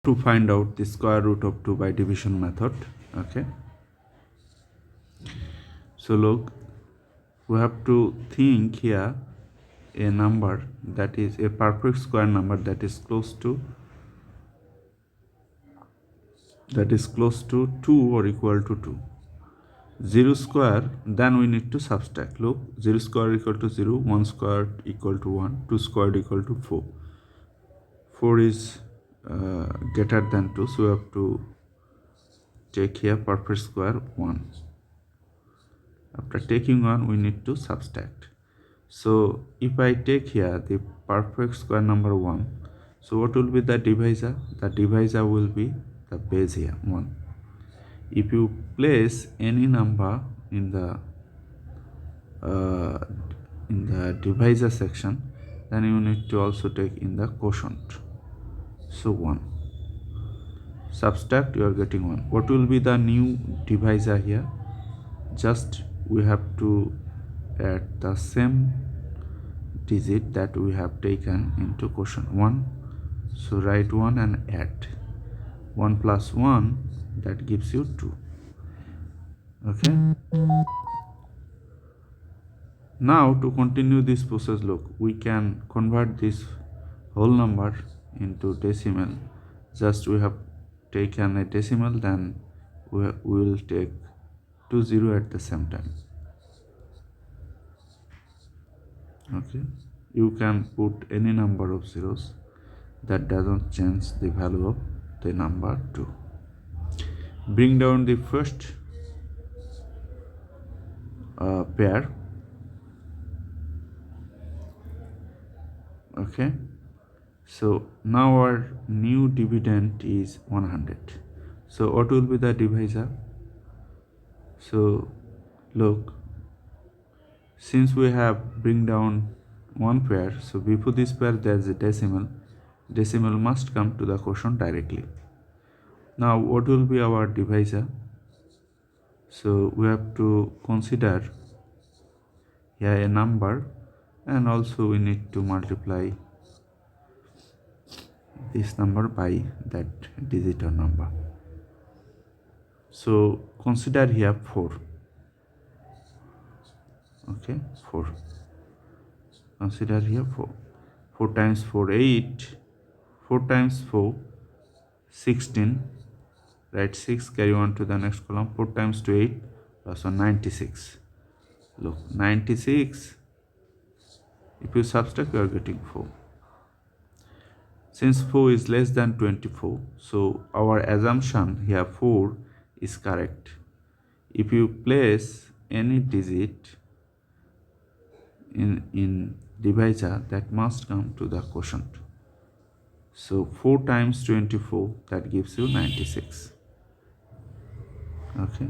to find out the square root of 2 by division method. Okay, so look, we have to think here a number that is a perfect square number that is close to 2 or equal to 2. 0 square, then we need to subtract. Look, 0 square equal to 0, 1 square equal to 1, 2 squared equal to 4. 4 is greater than 2, so we have to take here perfect square 1. After taking 1, we need to subtract. So if I take here the perfect square number 1, so what will be the divisor? The divisor will be the base here 1. If you place any number in the divisor section, then you need to also take in the quotient. So 1. Subtract, you are getting 1. What will be the new divisor here? Just we have to add the same digit that we have taken into quotient 1. So write 1 and add 1 plus 1, that gives you 2. Okay, now to continue this process, look, we can convert this whole number into decimal. Just we have taken a decimal, then we will take 2 0 at the same time. Okay, you can put any number of zeros, that doesn't change the value of the number 2. Bring down the first pair. Okay, so now our new dividend is 100. So what will be the divisor? So look, since we have bring down one pair, so before this pair there is a decimal. Decimal must come to the quotient directly. Now what will be our divisor? So we have to consider here a number, and also we need to multiply this number by that digit or number. So consider here 4. Okay, 4. Consider here 4. 4 times 4, 8. 4 times 4, 16. Write 6, carry on to the next column. 4 times 2, 8, plus 1, 96. Look, 96. If you subtract, you are getting 4. Since 4 is less than 24, so our assumption here 4 is correct. If you place any digit in divisor, that must come to the quotient. So 4 times 24, that gives you 96. Okay,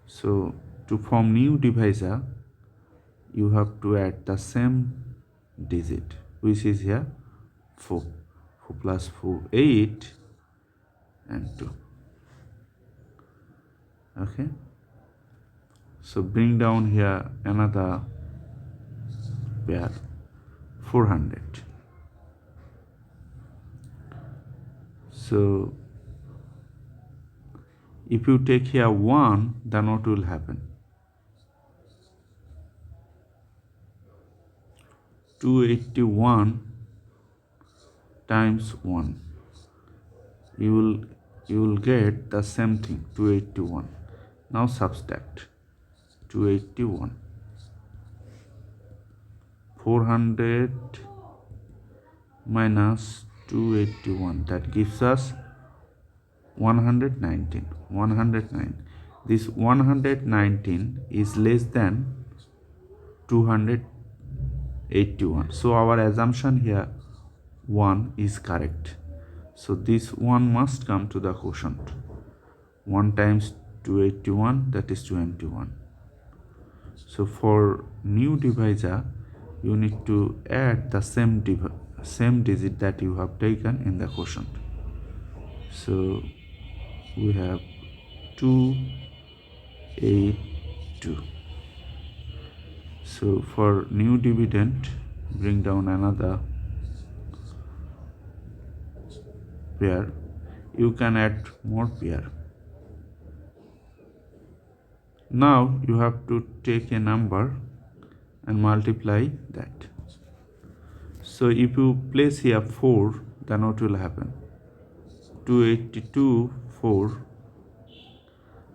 so to form new divisor, you have to add the same digit, which is here 4. 4 plus 4, 8, and 2. Okay, so bring down here another pair, 400. So if you take here 1, then what will happen? 281 times 1. You will get the same thing, 281. Now subtract 281. 400 minus 281, that gives us 119. 109. This 119 is less than 281. So our assumption here 1 is correct. So this 1 must come to the quotient. 1 times 281, that is 21. So for new divisor, you need to add the same digit that you have taken in the quotient. So we have 282. So for new dividend, bring down another pair, you can add more pair. Now you have to take a number and multiply that. So if you place here 4, then what will happen? 282 4,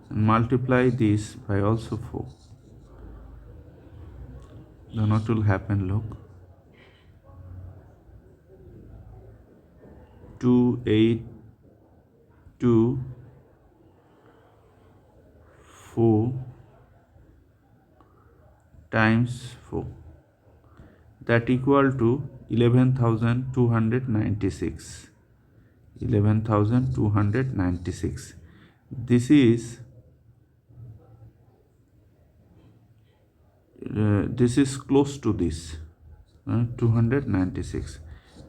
and multiply this by also 4. Then what will happen? Look, 282 4 times 4, that equal to 11,296. 11,296. This is close to this 296.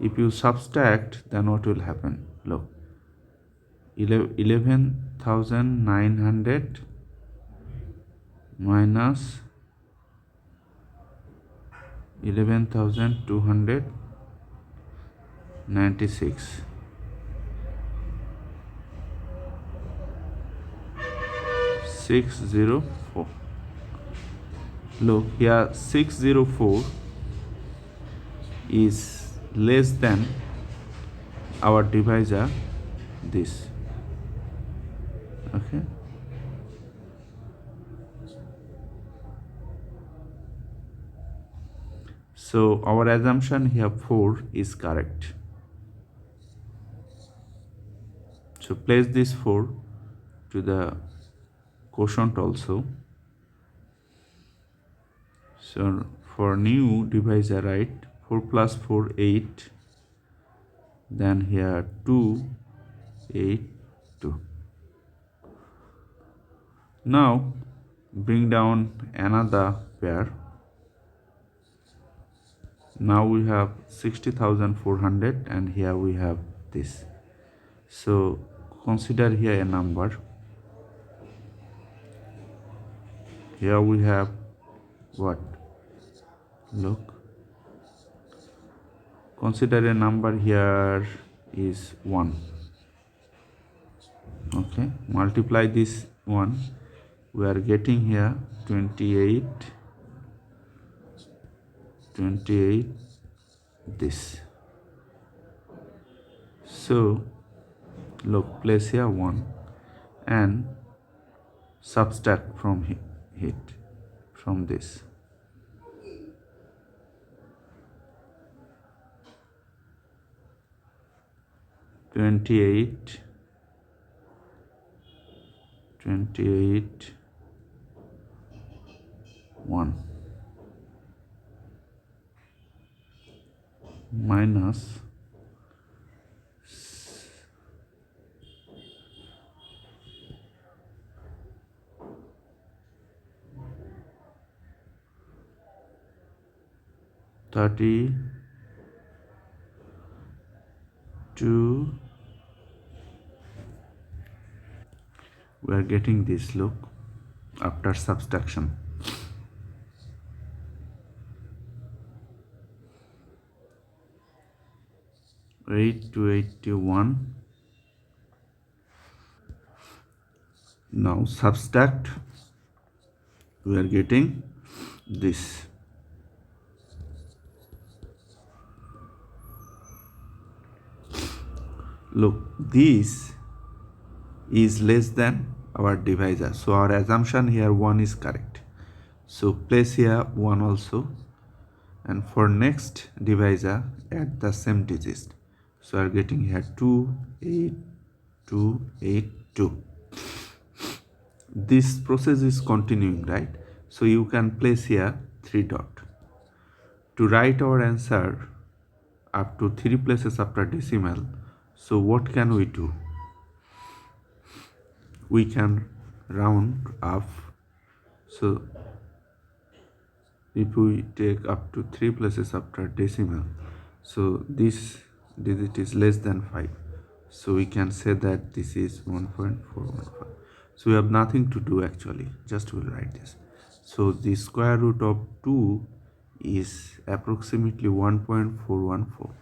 If you subtract, then what will happen? Look, 11,900 minus 11,296. 604. Look here, 604 is less than our divisor, this. Okay. So our assumption here 4 is correct. So place this 4 to the quotient also. So for new divisor, write 4 plus 4 8, then here 2 8 2. Now bring down another pair. Now we have 60,400, and here we have this. So consider here a number. Here we have what? Look, consider a number here is 1. Okay, multiply this 1, we are getting here 28 this. So look, place here 1 and subtract from it from this. 28 1 minus 32. We are getting this, look, after subtraction. Eight to 81. Now subtract, we are getting this. Look, this is less than our divisor, so our assumption here 1 is correct. So place here 1 also, and for next divisor add the same digits. So we are getting here 28282. This process is continuing, right? So you can place here 3 dot. To write our answer up to 3 places after decimal, so what can we do? We can round up. So if we take up to 3 places after decimal, so this digit is less than 5, so we can say that this is 1.415. So we have nothing to do actually, just we'll write this. So the square root of 2 is approximately 1.414.